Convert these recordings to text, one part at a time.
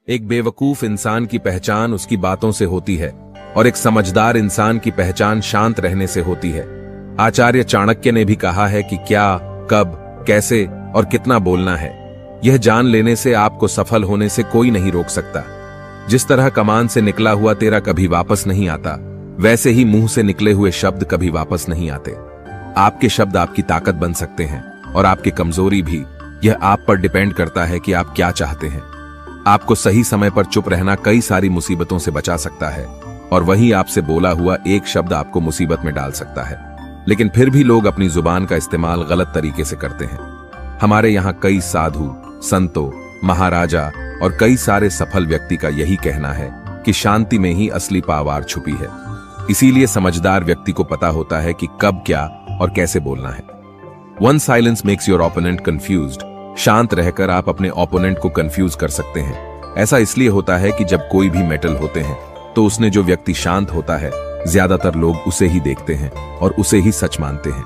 एक बेवकूफ इंसान की पहचान उसकी बातों से होती है और एक समझदार इंसान की पहचान शांत रहने से होती है। आचार्य चाणक्य ने भी कहा है कि क्या, कब, कैसे और कितना बोलना है, यह जान लेने से आपको सफल होने से कोई नहीं रोक सकता। जिस तरह कमान से निकला हुआ तेरा कभी वापस नहीं आता, वैसे ही मुंह से निकले हुए शब्द कभी वापस नहीं आते। आपके शब्द आपकी ताकत बन सकते हैं और आपकी कमजोरी भी। यह आप पर डिपेंड करता है कि आप क्या चाहते हैं। आपको सही समय पर चुप रहना कई सारी मुसीबतों से बचा सकता है और वही आपसे बोला हुआ एक शब्द आपको मुसीबत में डाल सकता है। लेकिन फिर भी लोग अपनी जुबान का इस्तेमाल गलत तरीके से करते हैं। हमारे यहाँ कई साधु, संतों, महाराजा और कई सारे सफल व्यक्ति का यही कहना है कि शांति में ही असली पावर छुपी है। इसीलिए समझदार व्यक्ति को पता होता है कि कब, क्या और कैसे बोलना है। One silence makes your opponent confused। शांत रहकर आप अपने ओपोनेंट को कंफ्यूज कर सकते हैं। ऐसा इसलिए होता है कि जब कोई भी मेटल होते हैं तो उसने जो व्यक्ति शांत होता है, ज्यादातर लोग उसे ही देखते हैं और उसे ही सच मानते हैं।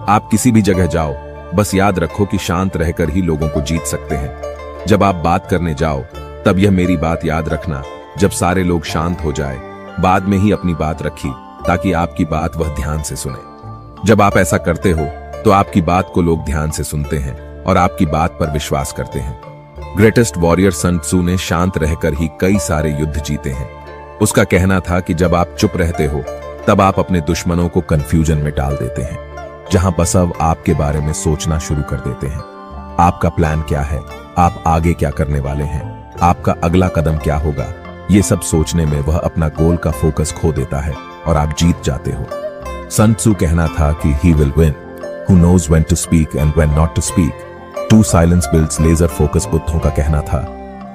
आप किसी भी जगह जाओ, बस याद रखो कि शांत रहकर ही लोगों को जीत सकते हैं। जब आप बात करने जाओ तब यह मेरी बात याद रखना, जब सारे लोग शांत हो जाए बाद में ही अपनी बात रखी, ताकि आपकी बात वह ध्यान से सुने। जब आप ऐसा करते हो तो आपकी बात को लोग ध्यान से सुनते हैं और आपकी बात पर विश्वास करते हैं। ग्रेटेस्ट वॉरियर सन त्सू ने शांत रहकर ही कई सारे युद्ध जीते हैं। उसका कहना था कि जब आप चुप रहते हो तब आप अपने दुश्मनों को कंफ्यूजन में डाल देते हैं, जहां बसव आपके बारे में सोचना शुरू कर देते हैं। आपका प्लान क्या है, आप आगे क्या करने वाले हैं, आपका अगला कदम क्या होगा, ये सब सोचने में वह अपना गोल का फोकस खो देता है और आप जीत जाते हो। सन त्सू कहना था कि he will win who knows when to speak and when not to speak। To silence builds laser focus बुद्धों का कहना था,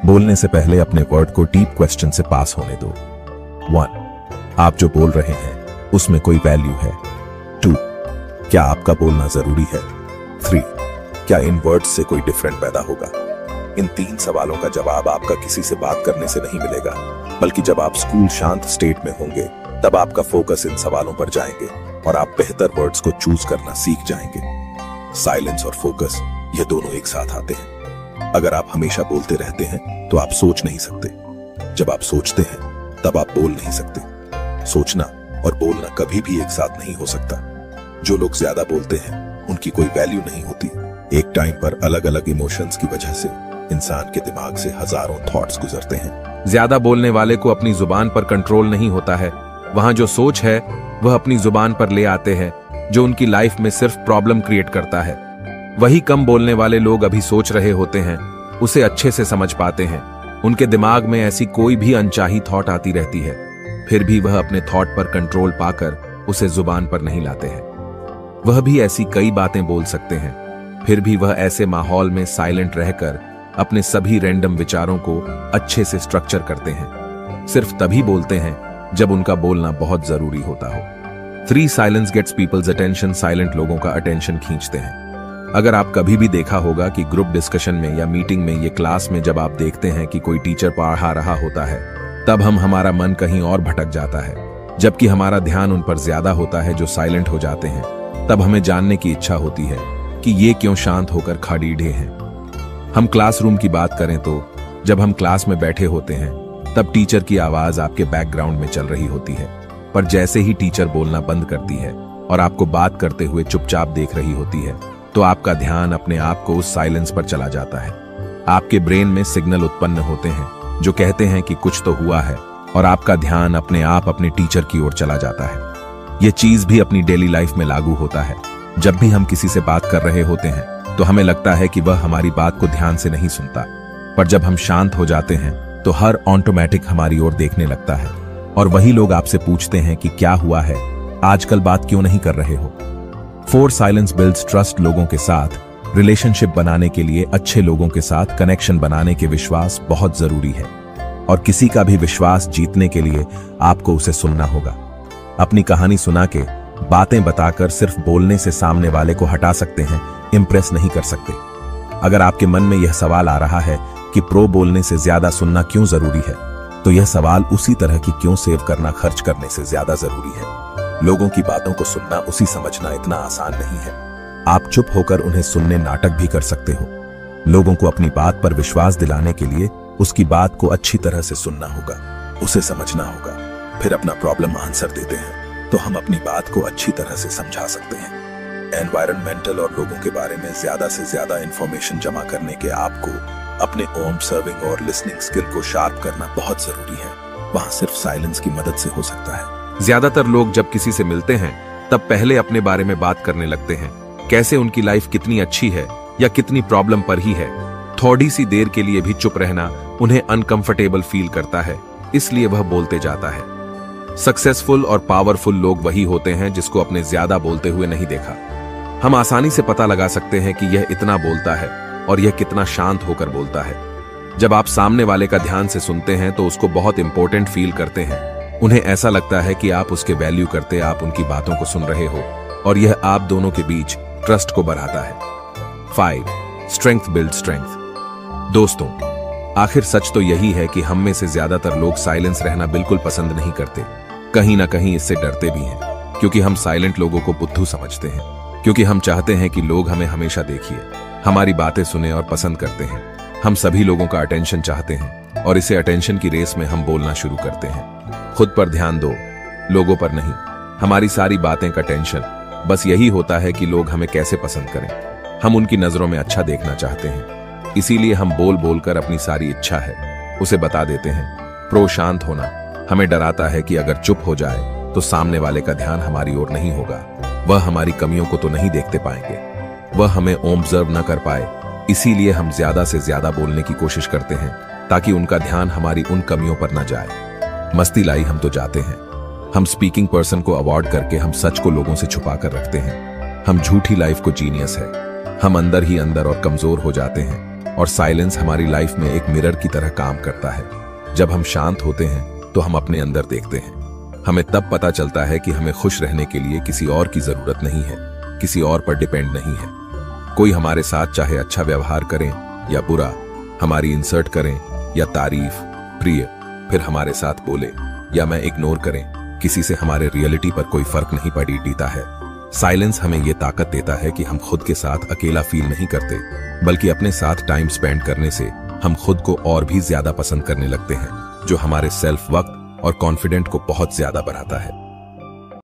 बोलने से पहले अपने वर्ड को डीप क्वेश्चन से पास होने दो। 1, आप जो बोल रहे हैं उसमें कोई वैल्यू है। 2, क्या आपका बोलना जरूरी है। 3, क्या इन वर्ड्स से कोई डिफरेंट पैदा होगा। इन 3 सवालों का जवाब आपका किसी से बात करने से नहीं मिलेगा, बल्कि जब आप स्कूल शांत स्टेट में होंगे तब आपका फोकस इन सवालों पर जाएंगे और आप बेहतर वर्ड्स को चूज करना सीख जाएंगे। साइलेंस और फोकस, ये दोनों एक साथ आते हैं। अगर आप हमेशा बोलते रहते हैं तो आप सोच नहीं सकते। जब आप सोचते हैं तब आप बोल नहीं सकते। सोचना और बोलना कभी भी एक साथ नहीं हो सकता। जो लोग ज्यादा बोलते हैं उनकी कोई वैल्यू नहीं होती। एक टाइम पर अलग अलग इमोशंस की वजह से इंसान के दिमाग से हजारों थॉट्स गुजरते हैं। ज्यादा बोलने वाले को अपनी जुबान पर कंट्रोल नहीं होता है। वहां जो सोच है वह अपनी जुबान पर ले आते हैं, जो उनकी लाइफ में सिर्फ प्रॉब्लम क्रिएट करता है। वही कम बोलने वाले लोग अभी सोच रहे होते हैं, उसे अच्छे से समझ पाते हैं। उनके दिमाग में ऐसी कोई भी अनचाही थॉट आती रहती है, फिर भी वह अपने थॉट पर कंट्रोल पाकर उसे जुबान पर नहीं लाते हैं। वह भी ऐसी कई बातें बोल सकते हैं, फिर भी वह ऐसे माहौल में साइलेंट रहकर अपने सभी रैंडम विचारों को अच्छे से स्ट्रक्चर करते हैं। सिर्फ तभी बोलते हैं जब उनका बोलना बहुत जरूरी होता हो। 3 silence gets people's attention. Silent लोगों का अटेंशन खींचते हैं। अगर आप कभी भी देखा होगा कि ग्रुप डिस्कशन में या मीटिंग में, ये क्लास में जब आप देखते हैं कि कोई टीचर पढ़ा रहा होता है, तब हमारा मन कहीं और भटक जाता है, जबकि हमारा ध्यान उन पर ज्यादा होता है जो साइलेंट हो जाते हैं। तब हमें जानने की इच्छा होती है कि ये क्यों शांत होकर खाड़ीढ़े हैं। हम क्लासरूम की बात करें तो जब हम क्लास में बैठे होते हैं तब टीचर की आवाज आपके बैकग्राउंड में चल रही होती है, पर जैसे ही टीचर बोलना बंद करती है और आपको बात करते हुए चुपचाप देख रही होती है, तो आपका ध्यान अपने आप को उस साइलेंस पर चला जाता है। आपके ब्रेन में सिग्नल उत्पन्न होते हैं जो कहते हैं कि कुछ तो हुआ है, और आपका ध्यान अपने आप अपने टीचर की ओर चला जाता है। यह चीज भी अपनी डेली लाइफ में लागू होता है। जब भी हम किसी से बात कर रहे होते हैं तो हमें लगता है कि वह हमारी बात को ध्यान से नहीं सुनता, पर जब हम शांत हो जाते हैं तो हर ऑटोमेटिक हमारी ओर देखने लगता है और वही लोग आपसे पूछते हैं कि क्या हुआ है, आजकल बात क्यों नहीं कर रहे हो। 4 साइलेंस बिल्ड्स ट्रस्ट। लोगों के साथ रिलेशनशिप बनाने के लिए, अच्छे लोगों के साथ कनेक्शन बनाने के विश्वास बहुत जरूरी है, और किसी का भी विश्वास जीतने के लिए आपको उसे सुनना होगा। अपनी कहानी सुना के, बातें बताकर सिर्फ बोलने से सामने वाले को हटा सकते हैं, इंप्रेस नहीं कर सकते। अगर आपके मन में यह सवाल आ रहा है कि प्रो बोलने से ज्यादा सुनना क्यों जरूरी है, तो यह सवाल उसी तरह की क्यों सेव करना खर्च करने से ज्यादा जरूरी है। लोगों की बातों को सुनना, उसी समझना इतना आसान नहीं है। आप चुप होकर उन्हें सुनने नाटक भी कर सकते हो। लोगों को अपनी बात पर विश्वास दिलाने के लिए उसकी बात को अच्छी तरह से सुनना होगा, उसे समझना होगा, फिर अपना प्रॉब्लम आंसर देते हैं तो हम अपनी बात को अच्छी तरह से समझा सकते हैं। एनवायरमेंटल और लोगों के बारे में ज्यादा से ज्यादा इंफॉर्मेशन जमा करने के आपको अपने ऑब्जर्विंग और लिसनिंग स्किल को शार्प करना बहुत जरूरी है। वहां सिर्फ साइलेंस की मदद से हो सकता है। ज्यादातर लोग जब किसी से मिलते हैं तब पहले अपने बारे में बात करने लगते हैं, कैसे उनकी लाइफ कितनी अच्छी है या कितनी प्रॉब्लम पर ही है। थोड़ी सी देर के लिए भी चुप रहना उन्हें अनकंफर्टेबल फील करता है, इसलिए वह बोलते जाता है। सक्सेसफुल और पावरफुल लोग वही होते हैं जिसको अपने ज्यादा बोलते हुए नहीं देखा। हम आसानी से पता लगा सकते हैं कि यह इतना बोलता है और यह कितना शांत होकर बोलता है। जब आप सामने वाले का ध्यान से सुनते हैं तो उसको बहुत इंपॉर्टेंट फील करते हैं। उन्हें ऐसा लगता है कि आप उसके वैल्यू करते, आप उनकी बातों को सुन रहे हो और यह आप दोनों के बीच ट्रस्ट को बढ़ाता है। 5. Strength build strength. दोस्तों, आखिर सच तो यही है कि हम में से ज्यादातर लोग साइलेंस रहना बिल्कुल पसंद नहीं करते। कहीं ना कहीं इससे डरते भी हैं, क्योंकि हम साइलेंट लोगों को बुद्धू समझते हैं, क्योंकि हम चाहते हैं कि लोग हमें हमेशा देखिए, हमारी बातें सुने और पसंद करते हैं। हम सभी लोगों का अटेंशन चाहते हैं और इसे अटेंशन की रेस में हम बोलना शुरू करते हैं। खुद पर ध्यान दो, लोगों पर नहीं। हमारी सारी बातें का टेंशन बस यही होता है कि लोग हमें कैसे पसंद करें। हम उनकी नजरों में अच्छा देखना चाहते हैं, इसीलिए हम बोल बोलकर अपनी सारी इच्छा है उसे बता देते हैं। प्रो शांत होना हमें डराता है कि अगर चुप हो जाए तो सामने वाले का ध्यान हमारी ओर नहीं होगा, वह हमारी कमियों को तो नहीं देखते पाएंगे, वह हमें ऑब्जर्व न कर पाए। इसीलिए हम ज्यादा से ज्यादा बोलने की कोशिश करते हैं ताकि उनका ध्यान हमारी उन कमियों पर न जाए। मस्ती लाई हम तो जाते हैं। हम स्पीकिंग पर्सन को अवॉइड करके हम सच को लोगों से छुपा कर रखते हैं। हम झूठी लाइफ को जीनियस है। हम अंदर ही अंदर और कमजोर हो जाते हैं और साइलेंस हमारी लाइफ में एक मिरर की तरह काम करता है। जब हम शांत होते हैं तो हम अपने अंदर देखते हैं। हमें तब पता चलता है कि हमें खुश रहने के लिए किसी और की जरूरत नहीं है, किसी और पर डिपेंड नहीं है। कोई हमारे साथ चाहे अच्छा व्यवहार करें या बुरा, हमारी इंसर्ट करें या तारीफ, प्रिय, फिर हमारे साथ बोले या मैं इग्नोर करें, किसी से हमारे रियलिटी पर कोई फर्क नहीं पड़ता है। साइलेंस हमें यह ताकत देता है कि हम खुद के साथ अकेला फील नहीं करते, बल्कि अपने साथ टाइम स्पेंड करने से हम खुद को और भी ज्यादा पसंद करने लगते हैं, जो हमारे सेल्फ वक्त और कॉन्फिडेंट को बहुत ज्यादा बढ़ाता है।